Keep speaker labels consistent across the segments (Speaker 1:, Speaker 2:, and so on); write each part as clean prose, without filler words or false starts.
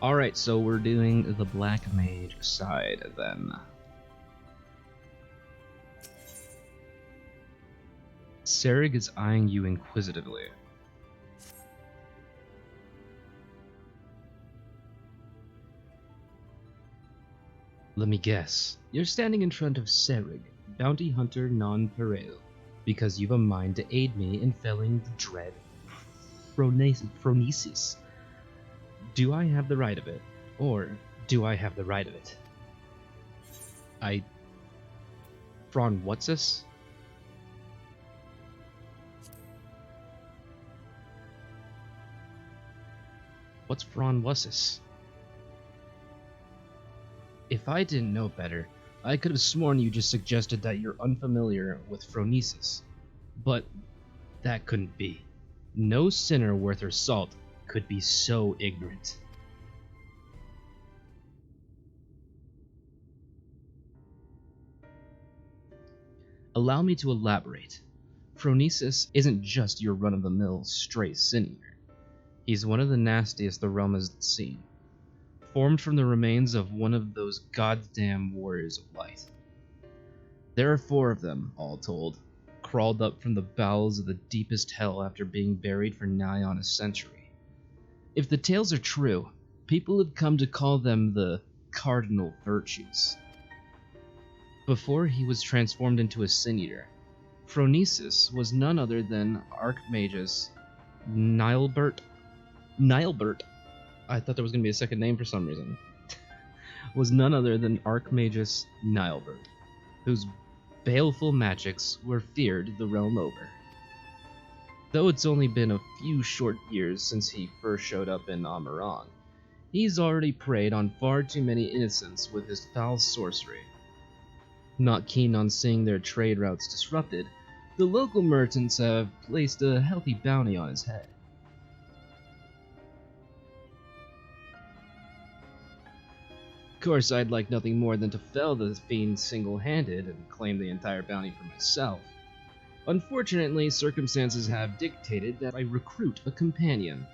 Speaker 1: Alright, so we're doing the Black Mage side then. Serig is eyeing you inquisitively. Let me guess. You're standing in front of Serig, bounty hunter non-pareil, because you've a mind to aid me in felling the dread Phronesis. Do I have the right of it? Or do I have the right of it? what's this? What's Phronwussis? If I didn't know better, I could have sworn you just suggested that you're unfamiliar with Phronesis. But that couldn't be. No sinner worth her salt could be so ignorant. Allow me to elaborate. Phronesis isn't just your run-of-the-mill stray sin eater. He's one of the nastiest the realm has seen. Formed from the remains of one of those goddamn warriors of light. There are 4 of them, all told, crawled up from the bowels of the deepest hell after being buried for nigh on a century. If the tales are true, people have come to call them the cardinal virtues. Before he was transformed into a sin eater, Phronesis was none other than Archmagus Nilebert. I thought there was going to be a second name for some reason. Was none other than Archmagus Nilebert, whose baleful magics were feared the realm over. Though it's only been a few short years since he first showed up in Amarang, he's already preyed on far too many innocents with his foul sorcery. Not keen on seeing their trade routes disrupted, the local merchants have placed a healthy bounty on his head. Of course, I'd like nothing more than to fell the fiend single-handed and claim the entire bounty for myself. Unfortunately, circumstances have dictated that I recruit a companion.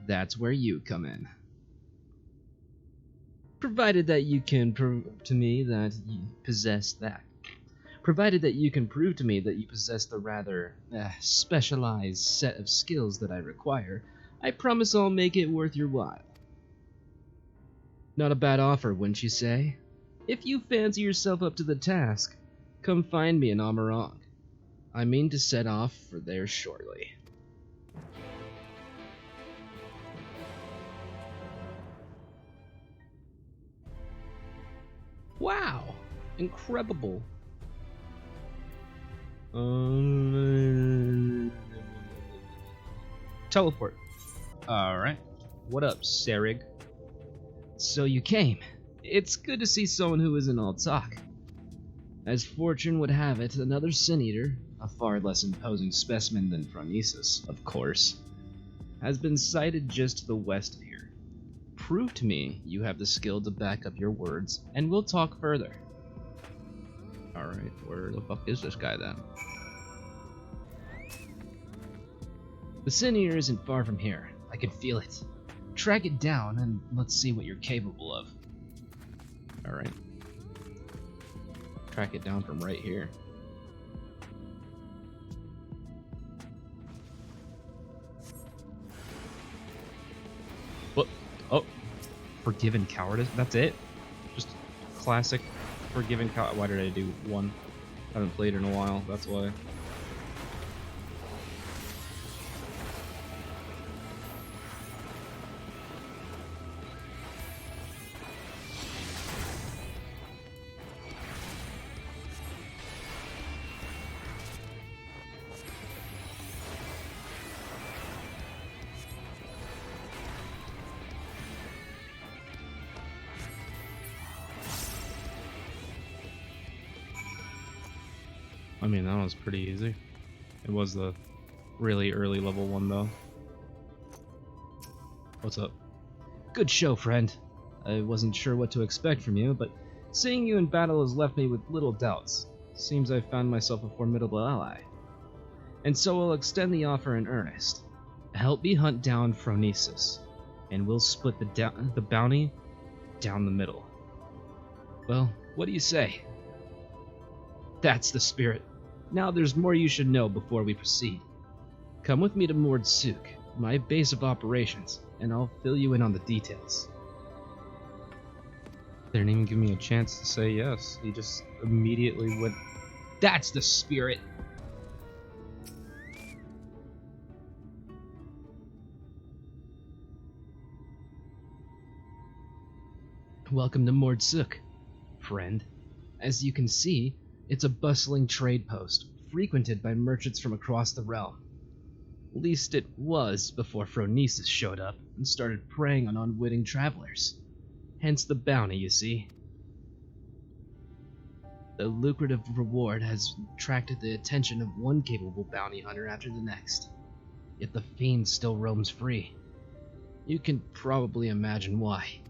Speaker 1: That's where you come in. Provided that you can prove to me that you possess the rather specialized set of skills that I require, I promise I'll make it worth your while. Not a bad offer, wouldn't you say? If you fancy yourself up to the task, come find me in Amarang. I mean to set off for there shortly. Wow! Incredible. Teleport. Alright. What up, Serig? So you came. It's good to see someone who isn't all talk. As fortune would have it, another sin eater, a far less imposing specimen than Phronesis, of course, has been sighted just to the west of here. Prove to me you have the skill to back up your words, and we'll talk further. Alright, where the fuck is this guy then? The sin eater isn't far from here. I can feel it. Track it down and let's see what you're capable of. Alright. Track it down from right here. What? Oh. Forgiven cowardice? That's it? Just classic forgiven cowardice. Why did I do 1? I haven't played in a while, that's why. I mean, that was pretty easy. It was the really early level one, though. What's up? Good show, friend. I wasn't sure what to expect from you, but seeing you in battle has left me with little doubts. Seems I've found myself a formidable ally. And so I'll extend the offer in earnest. Help me hunt down Phronesis. and we'll split the bounty down the middle. Well, what do you say? That's the spirit. Now there's more you should know before we proceed. Come with me to Mordsuk, my base of operations, and I'll fill you in on the details. They didn't even give me a chance to say yes. He just immediately went, "That's the spirit!" Welcome to Mordsuk, friend. As you can see, it's a bustling trade post, frequented by merchants from across the realm. At least it was before Phronesis showed up and started preying on unwitting travelers. Hence the bounty, you see. The lucrative reward has attracted the attention of one capable bounty hunter after the next. Yet the fiend still roams free. You can probably imagine why.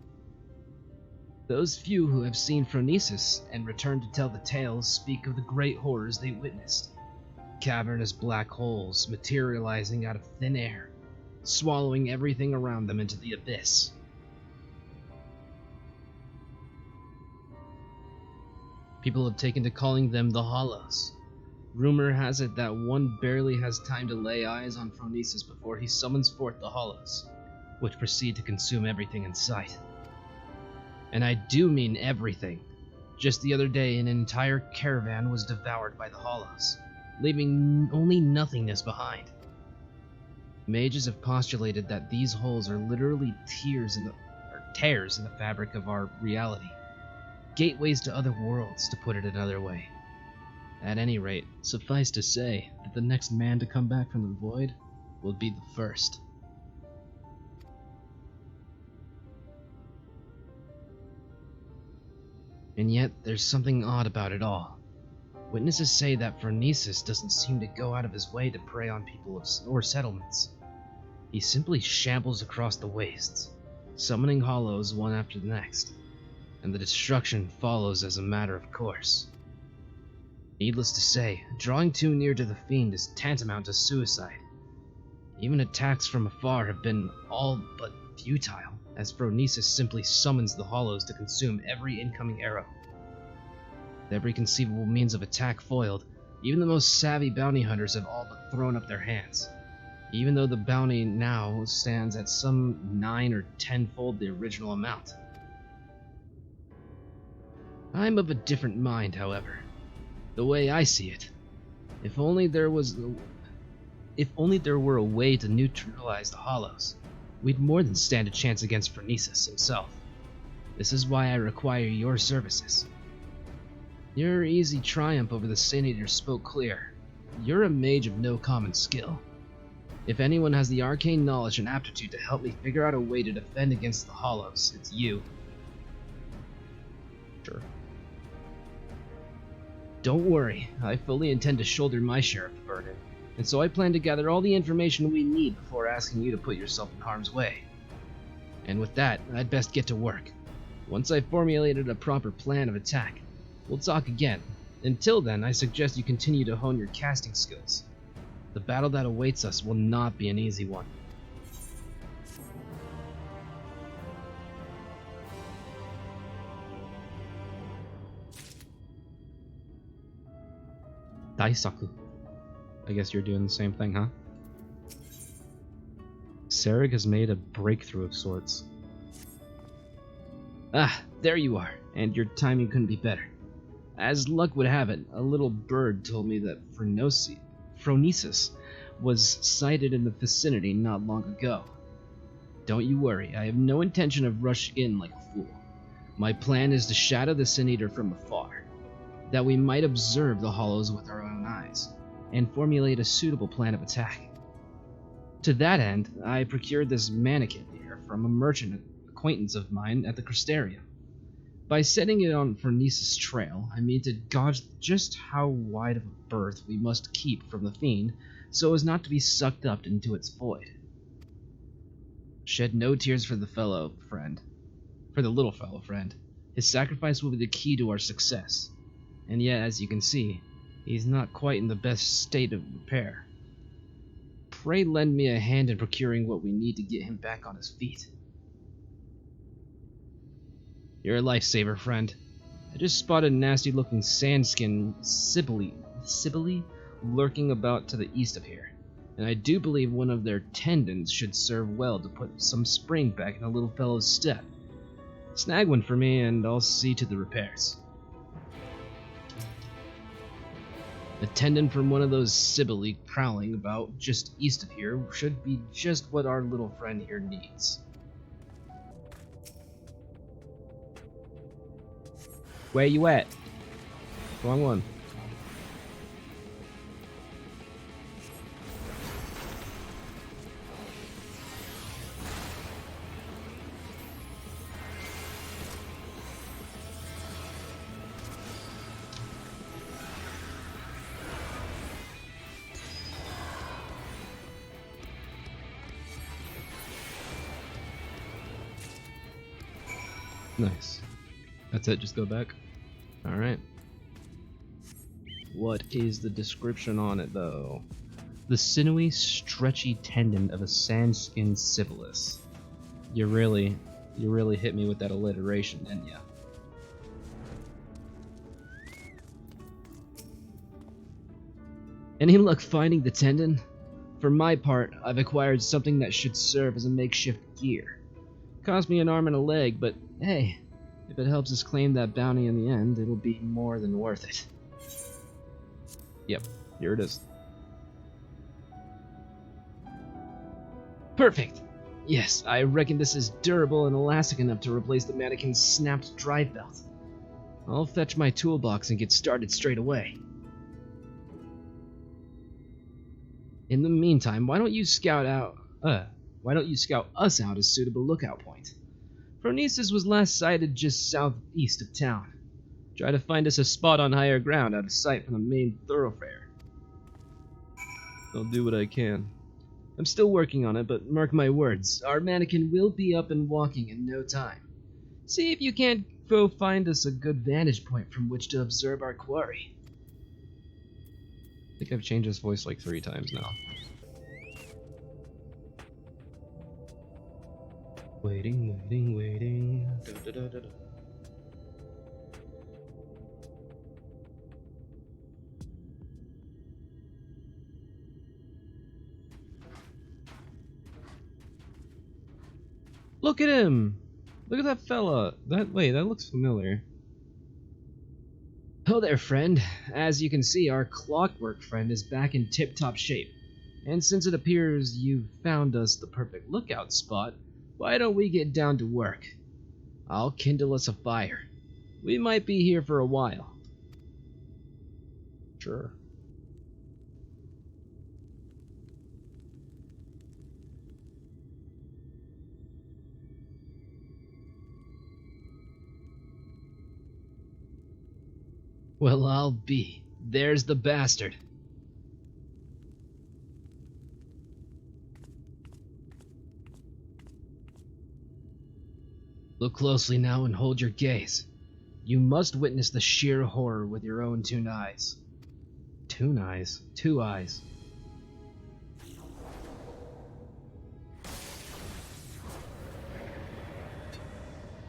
Speaker 1: Those few who have seen Phronesis and returned to tell the tales speak of the great horrors they witnessed. Cavernous black holes materializing out of thin air, swallowing everything around them into the abyss. People have taken to calling them the Hollows. Rumor has it that one barely has time to lay eyes on Phronesis before he summons forth the Hollows, which proceed to consume everything in sight. And I do mean everything. Just the other day, an entire caravan was devoured by the Hollows, leaving only nothingness behind. Mages have postulated that these holes are literally tears in the fabric of our reality. Gateways to other worlds, to put it another way. At any rate, suffice to say that the next man to come back from the void will be the first. And yet, there's something odd about it all. Witnesses say that Phronesis doesn't seem to go out of his way to prey on people or settlements. He simply shambles across the wastes, summoning hollows one after the next, and the destruction follows as a matter of course. Needless to say, drawing too near to the fiend is tantamount to suicide. Even attacks from afar have been all but futile, as Phronesis simply summons the hollows to consume every incoming arrow. With every conceivable means of attack foiled, even the most savvy bounty hunters have all but thrown up their hands, even though the bounty now stands at some 9 or 10-fold the original amount. I'm of a different mind, however. The way I see it, if only there were a way to neutralize the hollows, we'd more than stand a chance against Phronesis himself. This is why I require your services. Your easy triumph over the Sin Eater spoke clear. You're a mage of no common skill. If anyone has the arcane knowledge and aptitude to help me figure out a way to defend against the hollows, it's you. Sure. Don't worry, I fully intend to shoulder my share of the burden, and so I plan to gather all the information we need before asking you to put yourself in harm's way. And with that, I'd best get to work. Once I've formulated a proper plan of attack, we'll talk again. Until then, I suggest you continue to hone your casting skills. The battle that awaits us will not be an easy one. Daisaku. I guess you're doing the same thing, huh? Sarek has made a breakthrough of sorts. Ah, there you are, and your timing couldn't be better. As luck would have it, a little bird told me that Phronesis was sighted in the vicinity not long ago. Don't you worry, I have no intention of rushing in like a fool. My plan is to shadow the Sin Eater from afar, that we might observe the hollows with our own eyes, and formulate a suitable plan of attack. To that end, I procured this mannequin here from a merchant acquaintance of mine at the Crystarium. By setting it on Phronesis' trail, I mean to gauge just how wide of a berth we must keep from the fiend so as not to be sucked up into its void. Shed no tears for the little fellow friend. His sacrifice will be the key to our success. And yet, as you can see, he's not quite in the best state of repair. Pray lend me a hand in procuring what we need to get him back on his feet. You're a lifesaver, friend. I just spotted a nasty-looking sandskin Sibylle lurking about to the east of here, and I do believe one of their tendons should serve well to put some spring back in the little fellow's step. Snag one for me, and I'll see to the repairs. A tendon from one of those Sibylle prowling about just east of here should be just what our little friend here needs. Where you at? Wrong one. Nice. That's it, just go back. Alright. What is the description on it, though? The sinewy, stretchy tendon of a sandskin Sibylle. You really hit me with that alliteration, didn't ya? Any luck finding the tendon? For my part, I've acquired something that should serve as a makeshift gear. Cost me an arm and a leg, but hey, if it helps us claim that bounty in the end, it'll be more than worth it. Yep, here it is. Perfect! Yes, I reckon this is durable and elastic enough to replace the mannequin's snapped drive belt. I'll fetch my toolbox and get started straight away. In the meantime, why don't you scout us out a suitable lookout point? Phronesis was last sighted just southeast of town. Try to find us a spot on higher ground out of sight from the main thoroughfare. I'll do what I can. I'm still working on it, but mark my words, our mannequin will be up and walking in no time. See if you can't go find us a good vantage point from which to observe our quarry. I think I've changed his voice like 3 times now. Waiting. Da, da, da, da, da. Look at him! Look at that fella! That looks familiar. Oh there, friend. As you can see, our clockwork friend is back in tip-top shape. And since it appears you've found us the perfect lookout spot, why don't we get down to work? I'll kindle us a fire. We might be here for a while. Sure. Well, I'll be. There's the bastard. Look closely now and hold your gaze. You must witness the sheer horror with your own 2 eyes. 2 eyes? 2 eyes.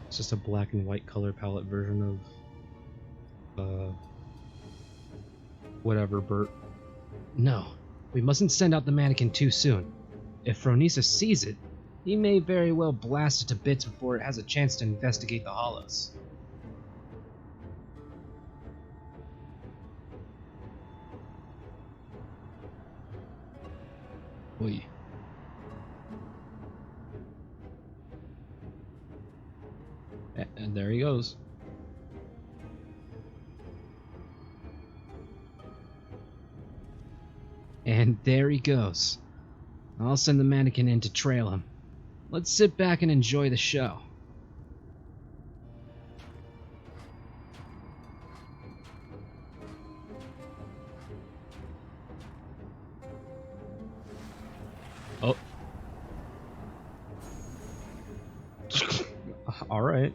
Speaker 1: It's just a black and white color palette version of whatever, Bert. No, we mustn't send out the mannequin too soon. If Phronesis sees it, he may very well blast it to bits before it has a chance to investigate the hollows. Oy. And there he goes. And there he goes. I'll send the mannequin in to trail him. Let's sit back and enjoy the show. Oh. Alright.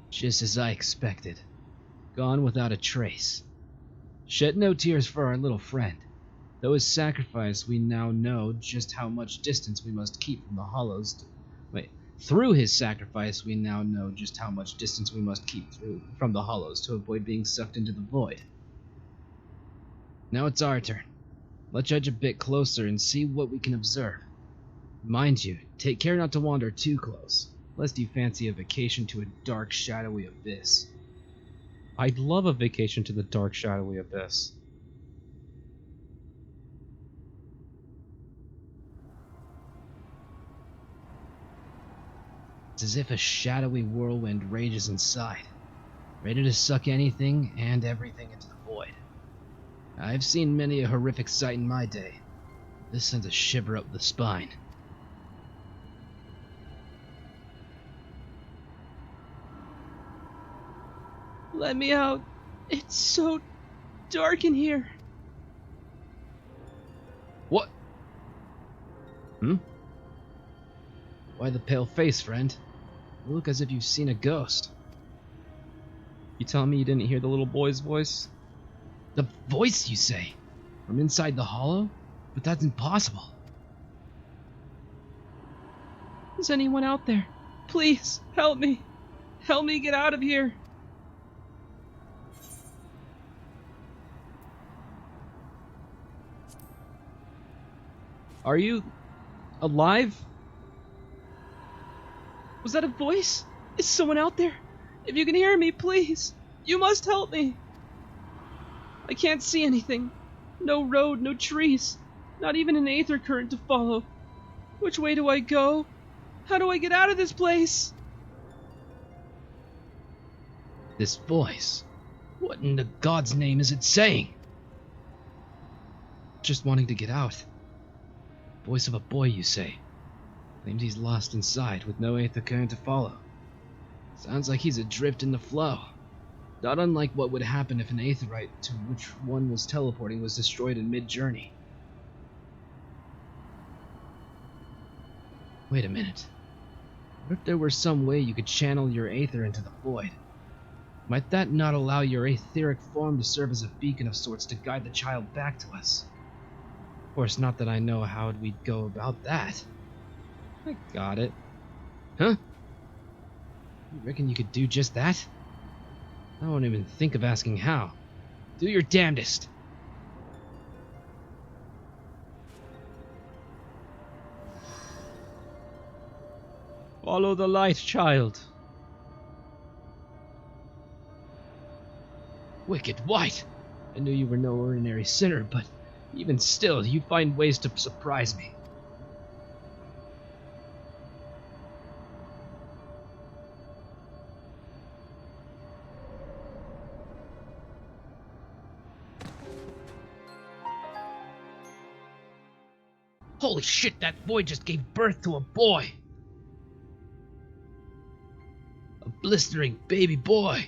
Speaker 1: Just as I expected. Gone without a trace. Shed no tears for our little friend. Though his sacrifice, we now know just how much distance we must keep from the hollows. Through his sacrifice, we now know just how much distance we must keep from the hollows to avoid being sucked into the void. Now it's our turn. Let's edge a bit closer and see what we can observe. Mind you, take care not to wander too close, lest you fancy a vacation to a dark, shadowy abyss. I'd love a vacation to the dark, shadowy abyss. It's as if a shadowy whirlwind rages inside, ready to suck anything and everything into the void. I've seen many a horrific sight in my day. This sends a shiver up the spine. Let me out. It's so dark in here. What? Why the pale face, friend? You look as if you've seen a ghost. You telling me you didn't hear the little boy's voice? The voice, you say? From inside the hollow? But that's impossible. Is anyone out there? Please, help me. Help me get out of here. Are you alive? Was that a voice? Is someone out there? If you can hear me, please. You must help me. I can't see anything. No road, no trees. Not even an aether current to follow. Which way do I go? How do I get out of this place? This voice. What in the God's name is it saying? Just wanting to get out. Voice of a boy, you say. Claims he's lost inside with no aether current to follow. Sounds like he's adrift in the flow. Not unlike what would happen if an aetherite to which one was teleporting was destroyed in mid-journey. Wait a minute. What if there were some way you could channel your aether into the void? Might that not allow your etheric form to serve as a beacon of sorts to guide the child back to us? Of course, not that I know how we'd go about that. I got it. Huh? You reckon you could do just that? I won't even think of asking how. Do your damnedest. Follow the light, child. Wicked White! I knew you were no ordinary sinner, but even still, you find ways to surprise me. Holy shit, that void just gave birth to a boy! A blistering baby boy!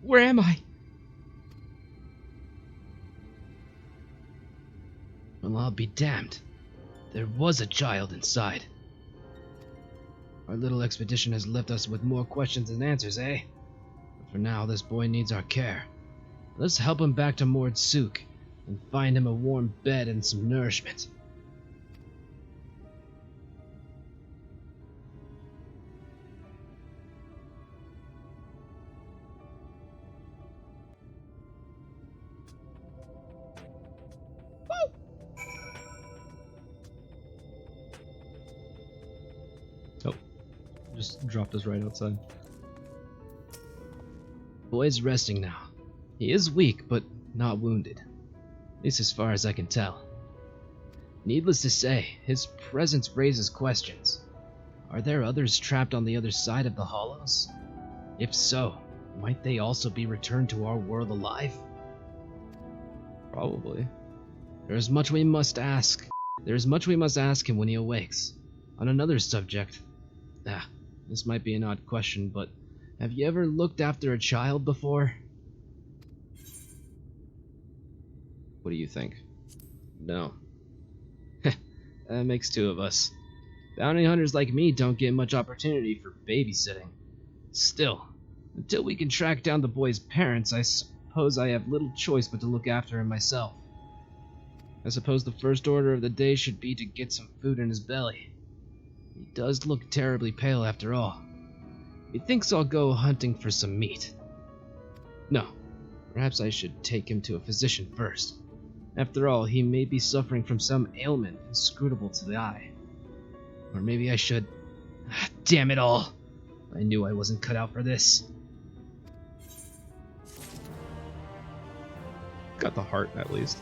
Speaker 1: Where am I? Well, I'll be damned. There was a child inside. Our little expedition has left us with more questions than answers, eh? But for now, this boy needs our care. Let's help him back to Mord Sook and find him a warm bed and some nourishment. Oh, just dropped us right outside. Boy's resting now. He is weak, but not wounded. At least as far as I can tell. Needless to say, his presence raises questions. Are there others trapped on the other side of the hollows? If so, might they also be returned to our world alive? Probably. There's much we must ask him when he awakes. On another subject. This might be an odd question, but have you ever looked after a child before? What do you think? No. That makes two of us. Bounty hunters like me don't get much opportunity for babysitting. Still, until we can track down the boy's parents, I suppose I have little choice but to look after him myself. I suppose the first order of the day should be to get some food in his belly. He does look terribly pale after all. He thinks I'll go hunting for some meat. No, perhaps I should take him to a physician first. After all, he may be suffering from some ailment inscrutable to the eye. Or maybe I should... Damn it all! I knew I wasn't cut out for this. Got the heart, at least.